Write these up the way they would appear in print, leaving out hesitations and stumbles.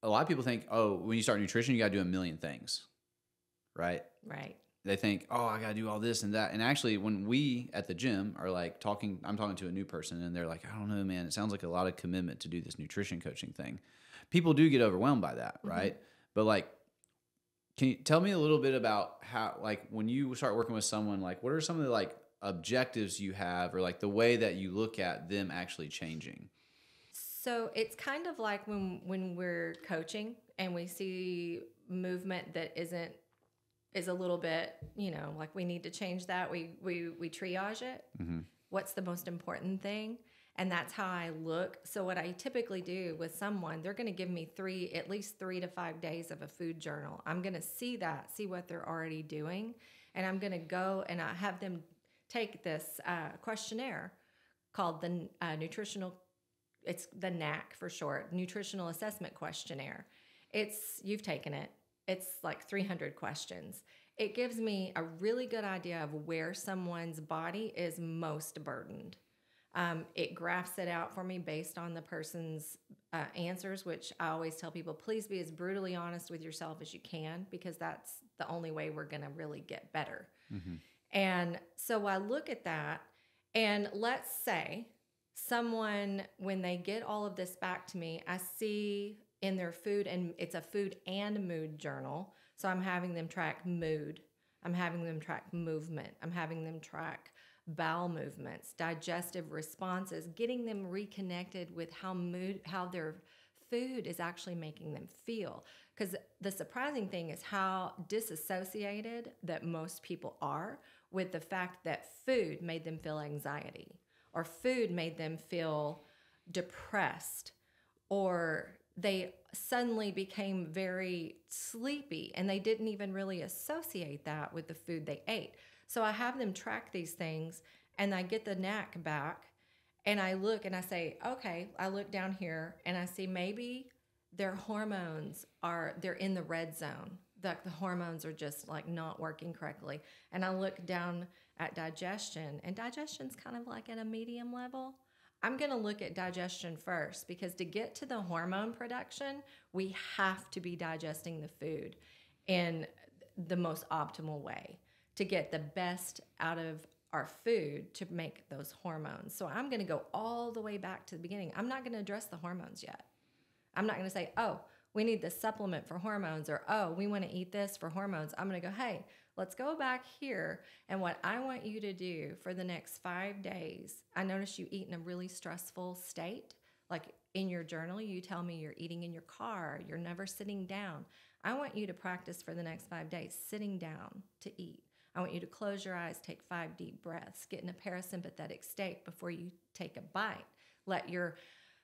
a lot of people think, oh, when you start nutrition, you got to do a million things, right? Right. They think, oh, I got to do all this and that. And actually, when we at the gym are like I'm talking to a new person and they're like, I don't know, man, it sounds like a lot of commitment to do this nutrition coaching thing. People do get overwhelmed by that, right? But like, can you tell me a little bit about how, like, when you start working with someone, like, what are some of the like objectives you have or like the way that you look at them actually changing? So it's kind of like when we're coaching and we see movement that is a little bit, like we need to change that. We triage it. What's the most important thing? And that's how I look. So what I typically do with someone, they're going to give me at least 3 to 5 days of a food journal. I'm going to see what they're already doing. And I'm going to go and I have them take this questionnaire called the it's the NAC for short, Nutritional Assessment Questionnaire. You've taken it. It's like 300 questions. It gives me a really good idea of where someone's body is most burdened. It graphs it out for me based on the person's answers, which I always tell people, please be as brutally honest with yourself as you can, because that's the only way we're going to really get better. And so I look at that, and let's say someone, when they get all of this back to me, I see in their food, and it's a food and mood journal. So I'm having them track mood. I'm having them track movement. I'm having them track bowel movements, digestive responses, getting them reconnected with how their food is actually making them feel. Because the surprising thing is how disassociated that most people are with the fact that food made them feel anxiety, or food made them feel depressed, or they suddenly became very sleepy and they didn't even really associate that with the food they ate. So I have them track these things, and I get the NAC back, and I look and I say, okay, I look down here and I see maybe their hormones they're in the red zone. The hormones are just like not working correctly. And I look down at digestion, and digestion's kind of like at a medium level. I'm going to look at digestion first, because to get to the hormone production, we have to be digesting the food in the most optimal way to get the best out of our food to make those hormones. So I'm going to go all the way back to the beginning. I'm not going to address the hormones yet. I'm not going to say, oh, we need this supplement for hormones, or, oh, we want to eat this for hormones. I'm going to go, hey, let's go back here. And what I want you to do for the next 5 days, I notice you eat in a really stressful state. Like in your journal, you tell me you're eating in your car, you're never sitting down. I want you to practice for the next 5 days sitting down to eat. I want you to close your eyes, take 5 deep breaths, get in a parasympathetic state before you take a bite. Let your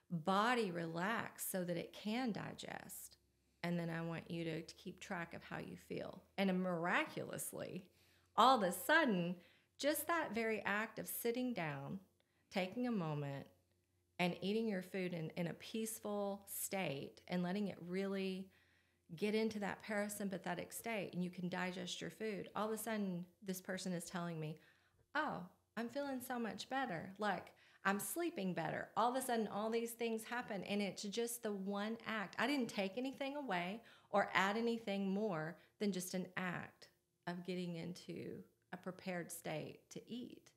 body relax so that it can digest. And then I want you to keep track of how you feel. And miraculously, all of a sudden, just that very act of sitting down, taking a moment, and eating your food in a peaceful state and letting it really get into that parasympathetic state, and you can digest your food. All of a sudden, this person is telling me, oh, I'm feeling so much better. Like, I'm sleeping better. All of a sudden, all these things happen, and it's just the one act. I didn't take anything away or add anything more than just an act of getting into a prepared state to eat.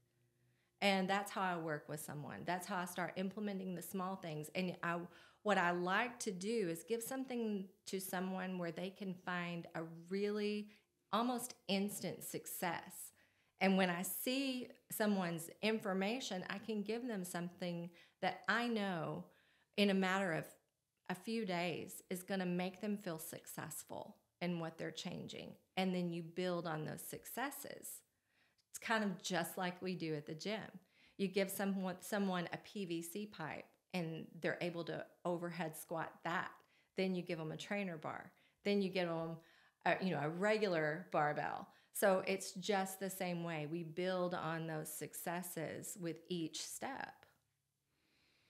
And that's how I work with someone. That's how I start implementing the small things. And what I like to do is give something to someone where they can find a really almost instant success. And when I see someone's information, I can give them something that I know in a matter of a few days is going to make them feel successful in what they're changing. And then you build on those successes. It's kind of just like we do at the gym. You give someone a PVC pipe and they're able to overhead squat that. Then you give them a trainer bar. Then you give them a regular barbell. So it's just the same way. We build on those successes with each step.